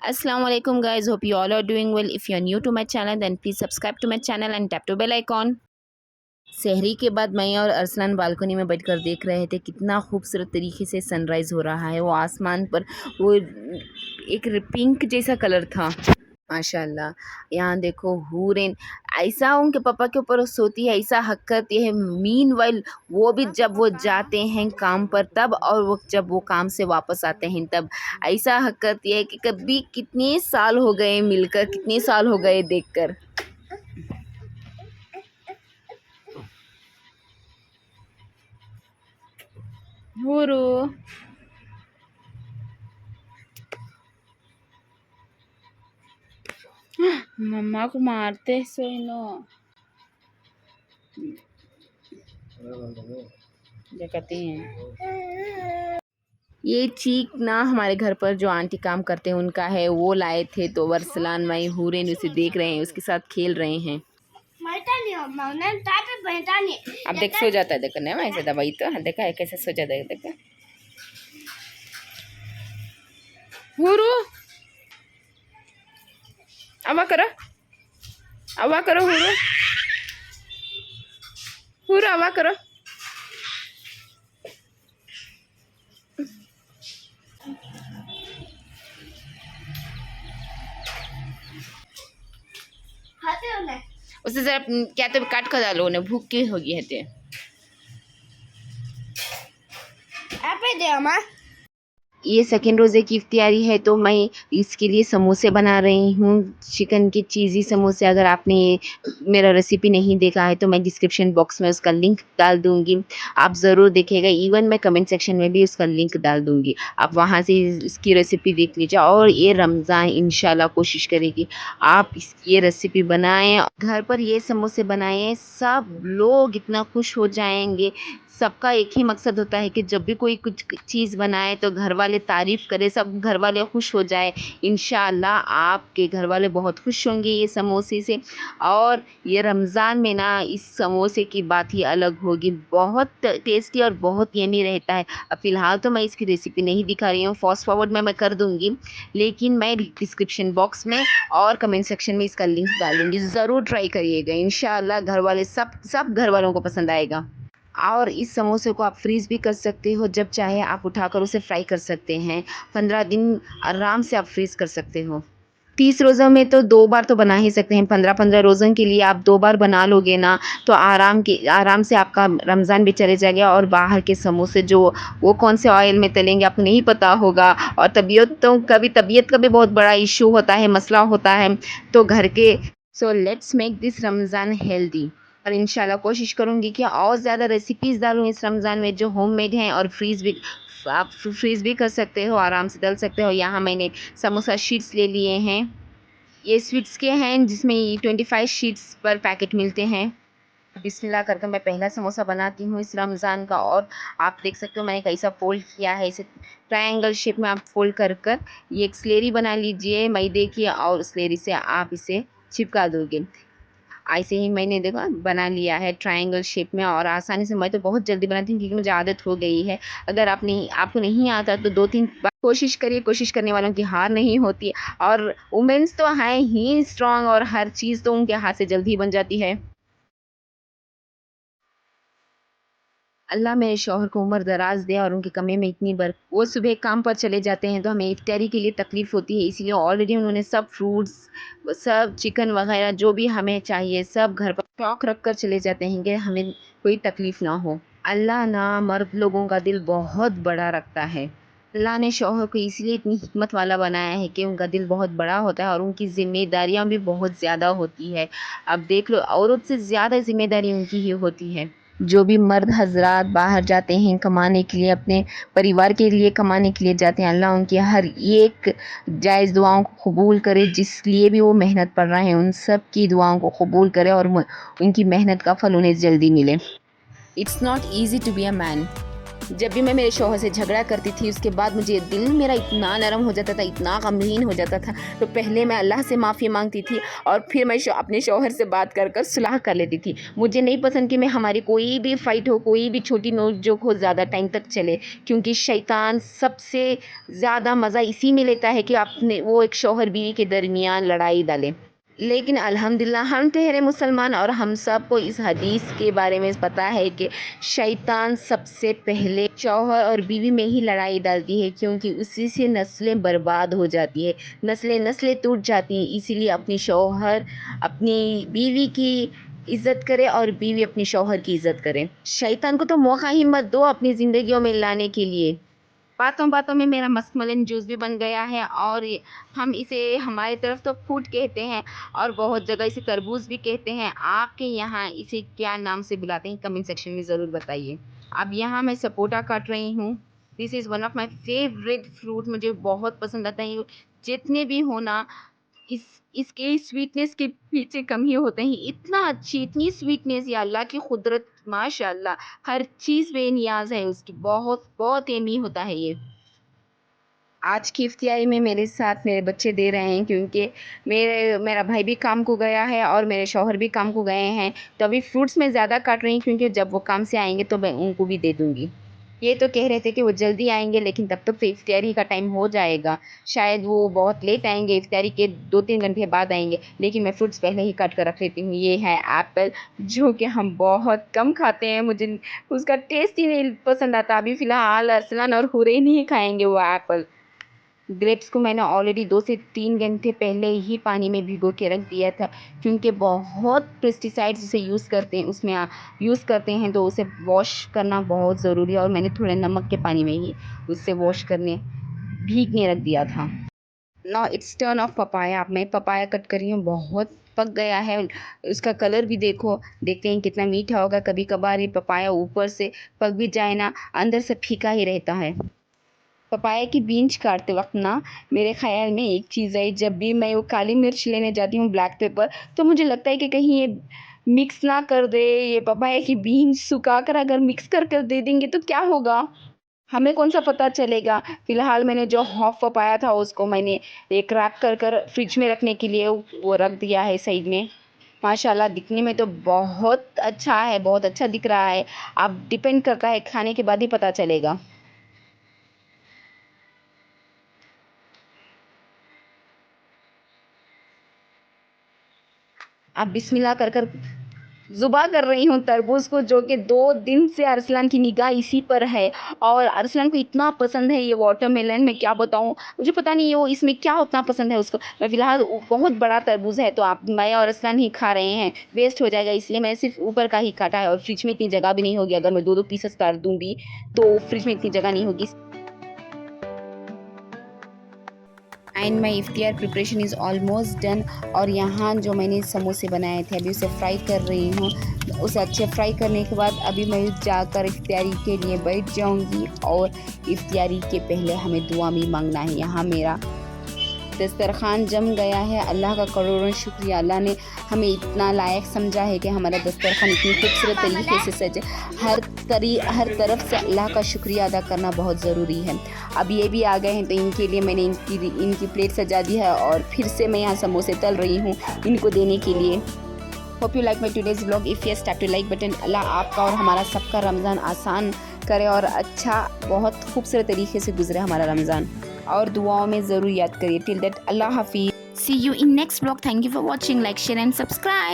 Assalamualaikum guys, hope you all are doing well. If you are new to my channel then please subscribe to my channel and tap to bell icon. शहरी के बाद मैं और Arsalan balcony में बैठकर देख रहे थे कितना खूबसूरत तरीके से सनराइज़ हो रहा है। वो आसमान पर वो एक पिंक जैसा कलर था। माशाल्लाह। यहाँ देखो हूरेन ऐसा उनके पापा के ऊपर सोती है, ऐसा हक करती है। मीनवाइल वो भी जब वो जाते हैं काम पर तब, और वो जब वो काम से वापस आते हैं तब ऐसा हक करती है कि कभी कितने साल हो गए मिलकर, कितने साल हो गए देखकर। हुरू मम्मा को मारते सोनो कहती हैं। ये चीक ना हमारे घर पर जो आंटी काम करते हैं उनका है, वो लाए थे। तो वर्सलान माई हूरेन उसे देख रहे हैं, उसके साथ खेल रहे हैं। अब देख सो जाता है, देखो ना ऐसे दवाई तो देखा है कैसे सो जाता है। देखो हुरू अवा करो, अवा करो हुरू, हुरू अवा करो। उसे जरा क्या तो काट कर डालो, उन्हें भूख की होगी है। ये सेकेंड रोज़े की इफ्तियारी है, तो मैं इसके लिए समोसे बना रही हूँ, चिकन के चीज़ी समोसे। अगर आपने मेरा रेसिपी नहीं देखा है तो मैं डिस्क्रिप्शन बॉक्स में उसका लिंक डाल दूँगी, आप ज़रूर देखिएगा। इवन मैं कमेंट सेक्शन में भी उसका लिंक डाल दूँगी, आप वहाँ से इसकी रेसिपी देख लीजिए। और ये रमज़ान इंशाल्लाह कोशिश करेगी आप ये रेसिपी बनाएँ, घर पर ये समोसे बनाएँ, सब लोग इतना खुश हो जाएंगे। सबका एक ही मकसद होता है कि जब भी कोई कुछ चीज़ बनाए तो घर वाले तारीफ़ करें, सब घर वाले खुश हो जाए। इंशाअल्लाह आपके घर वाले बहुत खुश होंगे ये समोसे से। और ये रमज़ान में ना इस समोसे की बात ही अलग होगी, बहुत टेस्टी और बहुत यम्मी रहता है। अब फ़िलहाल तो मैं इसकी रेसिपी नहीं दिखा रही हूँ, फ़ास्ट फॉरवर्ड में मैं कर दूँगी, लेकिन मैं डिस्क्रिप्शन बॉक्स में और कमेंट सेक्शन में इसका लिंक डालूँगी, ज़रूर ट्राई करिएगा। इंशाअल्लाह घर वाले सब घर वालों को पसंद आएगा। और इस समोसे को आप फ्रीज़ भी कर सकते हो, जब चाहे आप उठाकर उसे फ्राई कर सकते हैं। 15 दिन आराम से आप फ्रीज़ कर सकते हो। 30 रोज़ों में तो 2 बार तो बना ही सकते हैं। 15-15 रोज़ों के लिए आप 2 बार बना लोगे ना, तो आराम से आपका रमज़ान भी चले जाएगा। और बाहर के समोसे जो वो कौन से ऑयल में तलेंगे आपको नहीं पता होगा, और तबीयत का भी बहुत बड़ा इश्यू होता है, मसला होता है। तो घर के so let's make this Ramzan healthy. और इंशाल्लाह कोशिश करूँगी कि और ज़्यादा रेसिपीज़ डालूँ इस रमज़ान में जो होममेड हैं, और आप फ्रीज़ भी कर सकते हो, आराम से तल सकते हो। यहाँ मैंने समोसा शीट्स ले लिए हैं, ये स्वीट्स के हैं जिसमें 25 शीट्स पर पैकेट मिलते हैं। बिस्मिल्लाह करके मैं पहला समोसा बनाती हूँ इस रमज़ान का। और आप देख सकते हो मैंने कैसा फ़ोल्ड किया है, इसे ट्रायंगल शेप में आप फ़ोल्ड कर कर ये एक स्लेरी बना लीजिए मैदे की, और स्लेरी से आप इसे चिपका दोगे। ऐसे ही मैंने देखो बना लिया है ट्रायंगल शेप में, और आसानी से। मैं तो बहुत जल्दी बनाती हूँ क्योंकि मुझे आदत हो गई है। अगर आपको नहीं आता तो 2-3 बार कोशिश करिए, कोशिश करने वालों की हार नहीं होती। और वुमेन्स तो हैं ही स्ट्रॉन्ग, और हर चीज़ तो उनके हाथ से जल्दी ही बन जाती है। अल्लाह मेरे शौहर को उम्र दराज दे और उनके कमरे में इतनी बर वो सुबह काम पर चले जाते हैं तो हमें इफ्तारी के लिए तकलीफ़ होती है, इसलिए ऑलरेडी उन्होंने सब फ्रूट्स, सब चिकन वगैरह जो भी हमें चाहिए सब घर पर स्टॉक रख कर चले जाते हैं कि हमें कोई तकलीफ़ ना हो। अल्लाह ना मर्द लोगों का दिल बहुत बड़ा रखता है। अल्लाह ने शौहर को इसलिए इतनी हिम्मत वाला बनाया है कि उनका दिल बहुत बड़ा होता है और उनकी ज़िम्मेदारियाँ भी बहुत ज़्यादा होती है। अब देख लो, औरत से ज़्यादा ज़िम्मेदारी उनकी ही होती है। जो भी मर्द हज़रात बाहर जाते हैं कमाने के लिए, अपने परिवार के लिए कमाने के लिए जाते हैं, अल्लाह उनकी हर एक जायज़ दुआओं को कबूल करे। जिस लिए भी वो मेहनत कर रहे हैं उन सब की दुआओं को कबूल करे, और उनकी मेहनत का फल उन्हें जल्दी मिले। It's not easy to be a man. जब भी मैं मेरे शौहर से झगड़ा करती थी उसके बाद मुझे दिल मेरा इतना नरम हो जाता था, इतना गमगीन हो जाता था। तो पहले मैं अल्लाह से माफ़ी मांगती थी और फिर मैं अपने शौहर से बात कर कर सुलह कर लेती थी। मुझे नहीं पसंद कि मैं हमारी कोई भी फ़ाइट हो, कोई भी छोटी नोक-झोंक हो ज़्यादा टाइम तक चले, क्योंकि शैतान सबसे ज़्यादा मज़ा इसी में लेता है कि अपने वो एक शौहर बीवी के दरमियान लड़ाई डाले। लेकिन अल्हम्दुलिल्लाह हम ठहरे मुसलमान और हम सबको इस हदीस के बारे में पता है कि शैतान सबसे पहले शौहर और बीवी में ही लड़ाई डालती है, क्योंकि उसी से नस्लें बर्बाद हो जाती है, नस्लें टूट जाती हैं। इसीलिए अपनी शौहर अपनी बीवी की इज़्ज़त करे और बीवी अपनी शौहर की इज़्ज़त करे। शैतान को तो मौका ही मत दो अपनी ज़िंदगियों में लाने के लिए। बातों-बातों में मेरा मस्कमेलन जूस भी बन गया है और हम इसे हमारी तरफ तो फ्रूट कहते हैं और बहुत जगह इसे तरबूज भी कहते हैं। आपके यहाँ इसे क्या नाम से बुलाते हैं कमेंट सेक्शन में ज़रूर बताइए। अब यहाँ मैं सपोटा काट रही हूँ। This is one of my favourite fruit, मुझे बहुत पसंद आता है। जितने भी हो ना इस इसके स्वीटनेस के पीछे कम ही होते हैं। इतना अच्छी, इतनी स्वीटनेस, या अल्लाह की कुदरत, माशाअल्लाह, हर चीज़ बेनियाज़ है उसकी। बहुत बहुत यम्मी होता है ये। आज की इफ्तियारी में मेरे साथ मेरे बच्चे दे रहे हैं, क्योंकि मेरा भाई भी काम को गया है और मेरे शौहर भी काम को गए हैं। तो अभी फ्रूट्स मैं ज़्यादा काट रही हूँ, क्योंकि जब वो काम से आएँगे तो मैं उनको भी दे दूँगी। ये तो कह रहे थे कि वो जल्दी आएँगे, लेकिन तब तक तो इफ्तियारी का टाइम हो जाएगा। शायद वो बहुत लेट आएँगे, इफ्तियारी के 2-3 घंटे बाद आएँगे, लेकिन मैं फ्रूट्स पहले ही काट कर रख लेती हूँ। ये है एप्पल, जो कि हम बहुत कम खाते हैं, मुझे उसका टेस्ट ही नहीं पसंद आता। अभी फ़िलहाल अरसलान और हुरैन ही खाएँगे वो एप्पल। ग्रेप्स को मैंने ऑलरेडी 2 से 3 घंटे पहले ही पानी में भिगो के रख दिया था, क्योंकि बहुत पेस्टिसाइड्स उसे यूज़ करते हैं, तो उसे वॉश करना बहुत ज़रूरी है और मैंने थोड़े नमक के पानी में ही उसे भीगने रख दिया था। Now it's turn off papaya. अब मैं पपाया कट कर रही हूँ, बहुत पक गया है। उसका कलर भी देखो, देखते हैं कितना मीठा होगा। कभी-कभार ये पपाया ऊपर से पक भी जाए ना, अंदर से फीका ही रहता है। पपाया की बीज काटते वक़्त ना मेरे ख़्याल में एक चीज़ आई, जब भी मैं वो काली मिर्च लेने जाती हूँ, ब्लैक पेपर, तो मुझे लगता है कि कहीं ये मिक्स ना कर दे, ये पपाया की बीज सुखा कर अगर मिक्स कर कर दे देंगे तो क्या होगा? हमें कौन-सा पता चलेगा? फ़िलहाल मैंने जो हाफ़ पपाया था उसको मैंने एक रैप कर कर फ्रिज में रखने के लिए वो रख दिया है साइड में। माशाल्लाह दिखने में तो बहुत अच्छा है, बहुत अच्छा दिख रहा है। अब डिपेंड करता है, खाने के बाद ही पता चलेगा। अब बिस्मिल्लाह कर कर ज़ुबा कर रही हूँ तरबूज़ को, जो कि 2 दिन से अरसलान की निगाह इसी पर है और अरसलान को इतना पसंद है ये वाटरमेलन, मैं क्या बताऊँ। मुझे पता नहीं वो इसमें क्या उतना पसंद है उसको। मैं फ़िलहाल बहुत बड़ा तरबूज़ है, तो आप मैं और अरसलान ही खा रहे हैं, वेस्ट हो जाएगा, इसलिए मैंने सिर्फ़ ऊपर का ही काटा है और फ्रिज में इतनी जगह भी नहीं होगी। अगर मैं 2-2 पीसेस कर दूँ भी, तो फ्रिज में इतनी जगह नहीं होगी। एंड माई इफ्तियार प्रिपरेशन इज़ ऑलमोस्ट डन। और यहाँ जो मैंने समोसे बनाए थे अभी उसे फ्राई कर रही हूँ। उसे अच्छे फ्राई करने के बाद अभी मैं जाकर इफ्तियारी के लिए बैठ जाऊँगी और इफ्तियारी के पहले हमें दुआ भी मांगना है। यहाँ मेरा दस्तरख़्वान जम गया है। अल्लाह का करोड़ों शुक्रिया, अल्लाह ने हमें इतना लायक समझा है कि हमारा दस्तरख़्वान इतनी खूबसूरत तरीके से सजे। हर तरफ से अल्लाह का शुक्रिया अदा करना बहुत ज़रूरी है। अब ये भी आ गए हैं, तो इनके लिए मैंने इनकी प्लेट सजा दी है और फिर से मैं यहाँ समोसे तल रही हूँ इनको देने के लिए। Hope you like my today's vlog. If yes, tap to like button. अल्लाह आपका और हमारा सबका रमज़ान आसान करे और अच्छा, बहुत खूबसूरत तरीके से गुजरे हमारा रमज़ान, और दुआओं में ज़रूर याद करिए। टिल दैट, अल्लाह हाफ़िज़। See you in next vlog. Thank you for watching. Like, share and subscribe.